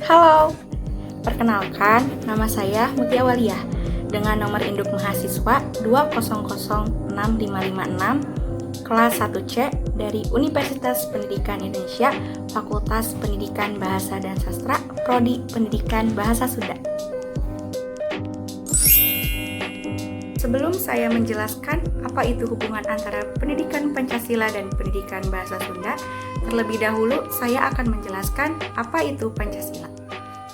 Halo, perkenalkan nama saya Mutia Waliyah dengan nomor induk mahasiswa 2006556 kelas 1C dari Universitas Pendidikan Indonesia, Fakultas Pendidikan Bahasa dan Sastra, Prodi Pendidikan Bahasa Sunda. Sebelum saya menjelaskan apa itu hubungan antara pendidikan Pancasila dan pendidikan Bahasa Sunda, terlebih dahulu saya akan menjelaskan apa itu Pancasila.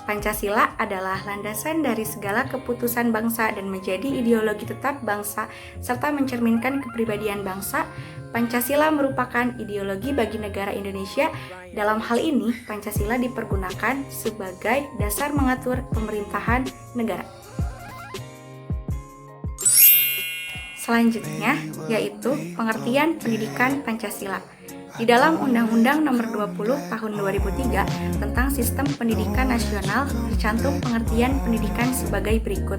Pancasila adalah landasan dari segala keputusan bangsa dan menjadi ideologi tetap bangsa serta mencerminkan kepribadian bangsa. Pancasila merupakan ideologi bagi negara Indonesia. Dalam hal ini, Pancasila dipergunakan sebagai dasar mengatur pemerintahan negara. Selanjutnya, yaitu pengertian pendidikan Pancasila. Di dalam Undang-Undang Nomor 20 Tahun 2003 tentang Sistem Pendidikan Nasional tercantum pengertian pendidikan sebagai berikut.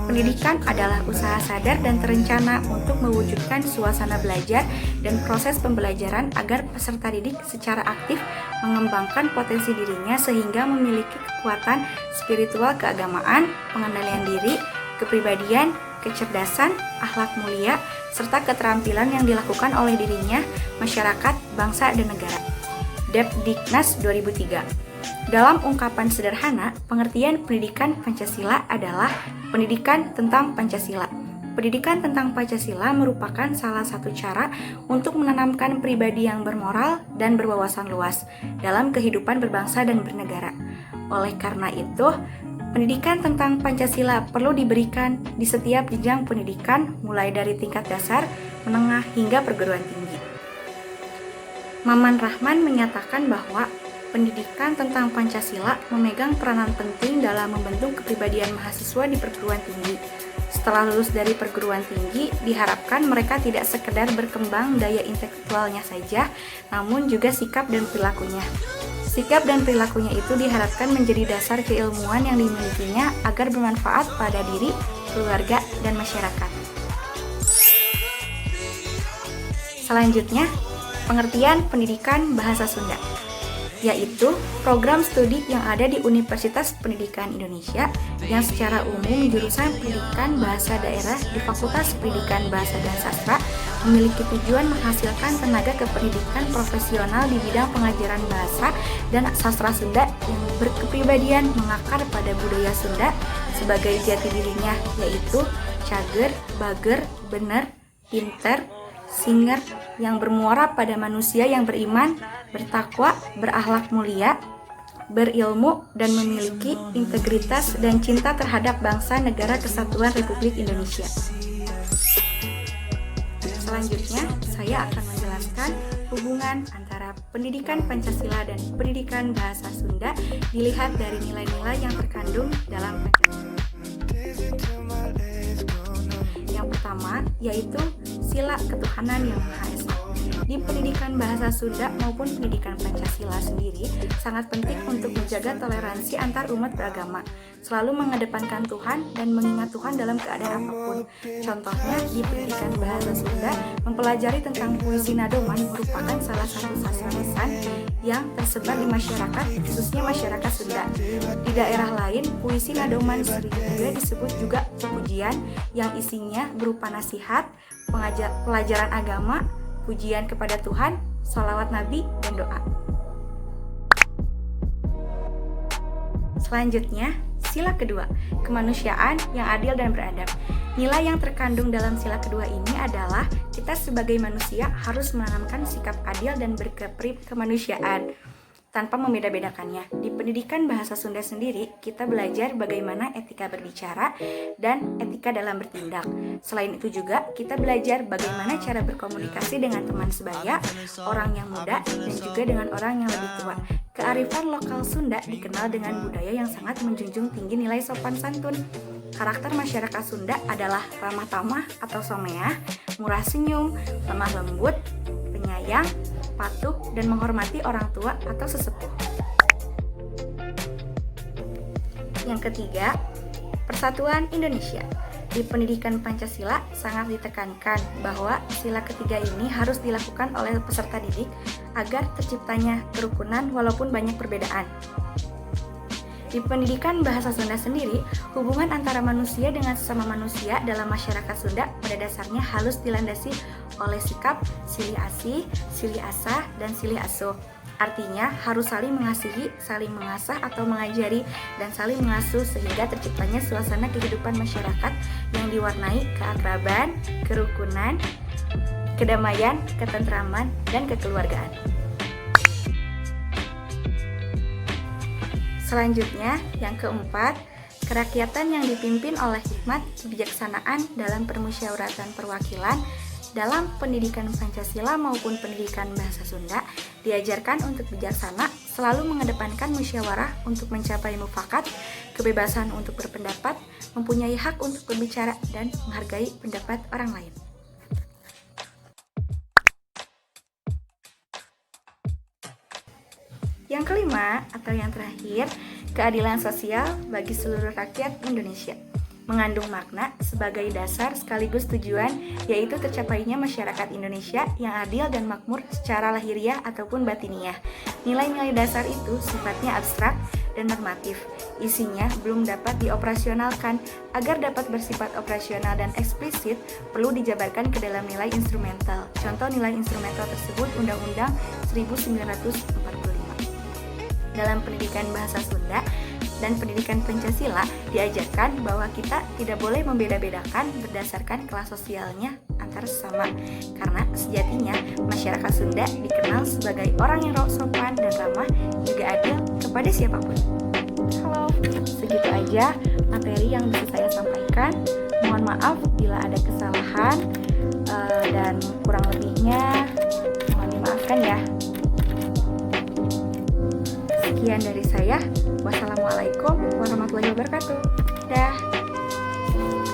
Pendidikan adalah usaha sadar dan terencana untuk mewujudkan suasana belajar dan proses pembelajaran agar peserta didik secara aktif mengembangkan potensi dirinya sehingga memiliki kekuatan spiritual keagamaan, pengendalian diri, kepribadian, kecerdasan, akhlak mulia, serta keterampilan yang dilakukan oleh dirinya, masyarakat, bangsa, dan negara. Depdiknas 2003. Dalam ungkapan sederhana, pengertian pendidikan Pancasila adalah pendidikan tentang Pancasila. Pendidikan tentang Pancasila merupakan salah satu cara untuk menanamkan pribadi yang bermoral dan berwawasan luas dalam kehidupan berbangsa dan bernegara. Oleh karena itu, pendidikan tentang Pancasila perlu diberikan di setiap jenjang pendidikan, mulai dari tingkat dasar, menengah, hingga perguruan tinggi. Maman Rahman menyatakan bahwa pendidikan tentang Pancasila memegang peranan penting dalam membentuk kepribadian mahasiswa di perguruan tinggi. Setelah lulus dari perguruan tinggi, diharapkan mereka tidak sekedar berkembang daya intelektualnya saja, namun juga sikap dan perilakunya. Sikap dan perilakunya itu diharapkan menjadi dasar keilmuan yang dimilikinya agar bermanfaat pada diri, keluarga, dan masyarakat. Selanjutnya, pengertian pendidikan Bahasa Sunda, yaitu program studi yang ada di Universitas Pendidikan Indonesia yang secara umum jurusan pendidikan bahasa daerah di Fakultas Pendidikan Bahasa dan Sastra memiliki tujuan menghasilkan tenaga kependidikan profesional di bidang pengajaran bahasa dan sastra Sunda yang berkepribadian mengakar pada budaya Sunda sebagai jati dirinya, yaitu cager, bager, bener, pinter, singer, yang bermuara pada manusia yang beriman, bertakwa, berakhlak mulia, berilmu, dan memiliki integritas dan cinta terhadap bangsa negara kesatuan Republik Indonesia. Selanjutnya, saya akan menjelaskan hubungan antara pendidikan Pancasila dan pendidikan Bahasa Sunda dilihat dari nilai-nilai yang terkandung dalam Pancasila. Yang pertama, yaitu sila ketuhanan yang Maha Esa. Di pendidikan Bahasa Sunda maupun pendidikan Pancasila sendiri sangat penting untuk menjaga toleransi antar umat beragama, selalu mengedepankan Tuhan dan mengingat Tuhan dalam keadaan apapun. Contohnya, di pendidikan Bahasa Sunda mempelajari tentang puisi Nadoman merupakan salah satu sastra lisan yang tersebar di masyarakat, khususnya masyarakat Sunda. Di daerah lain, puisi Nadoman sering juga disebut juga pujian yang isinya berupa nasihat, pelajaran agama, pujian kepada Tuhan, sholawat Nabi, dan doa. Selanjutnya, sila kedua, kemanusiaan yang adil dan beradab. Nilai yang terkandung dalam sila kedua ini adalah kita sebagai manusia harus menanamkan sikap adil dan berkemanusiaan tanpa membeda-bedakannya. Di pendidikan Bahasa Sunda sendiri, kita belajar bagaimana etika berbicara dan etika dalam bertindak. Selain itu juga, kita belajar bagaimana cara berkomunikasi dengan teman sebaya, orang yang muda, dan juga dengan orang yang lebih tua. Kearifan lokal Sunda dikenal dengan budaya yang sangat menjunjung tinggi nilai sopan santun. Karakter masyarakat Sunda adalah ramah tamah atau someah, murah senyum, lemah lembut, penyayang, patuh, dan menghormati orang tua atau sesepuh. Yang ketiga, Persatuan Indonesia. Di pendidikan Pancasila sangat ditekankan bahwa sila ketiga ini harus dilakukan oleh peserta didik agar terciptanya kerukunan walaupun banyak perbedaan. Di pendidikan bahasa Sunda sendiri, hubungan antara manusia dengan sesama manusia dalam masyarakat Sunda pada dasarnya harus dilandasi oleh sikap silih asih, silih asah, dan silih asuh. Artinya harus saling mengasihi, saling mengasah atau mengajari, dan saling mengasuh sehingga terciptanya suasana kehidupan masyarakat yang diwarnai keakraban, kerukunan, kedamaian, ketentraman, dan kekeluargaan. Selanjutnya, yang keempat, kerakyatan yang dipimpin oleh hikmat kebijaksanaan dalam permusyawaratan perwakilan dalam pendidikan Pancasila maupun pendidikan bahasa Sunda diajarkan untuk bijaksana, selalu mengedepankan musyawarah untuk mencapai mufakat, kebebasan untuk berpendapat, mempunyai hak untuk berbicara, dan menghargai pendapat orang lain. Yang kelima atau yang terakhir, keadilan sosial bagi seluruh rakyat Indonesia. Mengandung makna sebagai dasar sekaligus tujuan, yaitu tercapainya masyarakat Indonesia yang adil dan makmur secara lahiriah ataupun batiniah. Nilai-nilai dasar itu sifatnya abstrak dan normatif. Isinya belum dapat dioperasionalkan. Agar dapat bersifat operasional dan eksplisit, perlu dijabarkan ke dalam nilai instrumental. Contoh nilai instrumental tersebut Undang-Undang 1945. Dalam pendidikan bahasa Sunda dan pendidikan Pancasila diajarkan bahwa kita tidak boleh membeda-bedakan berdasarkan kelas sosialnya antar sesama, karena sejatinya masyarakat Sunda dikenal sebagai orang yang sopan dan ramah, juga adil kepada siapapun. Halo, segitu aja materi yang bisa saya sampaikan. Mohon maaf bila ada kesalahan dan kurang lebihnya mohon dimaafkan ya. Sekian dari saya. Wassalamualaikum warahmatullahi wabarakatuh. Dah.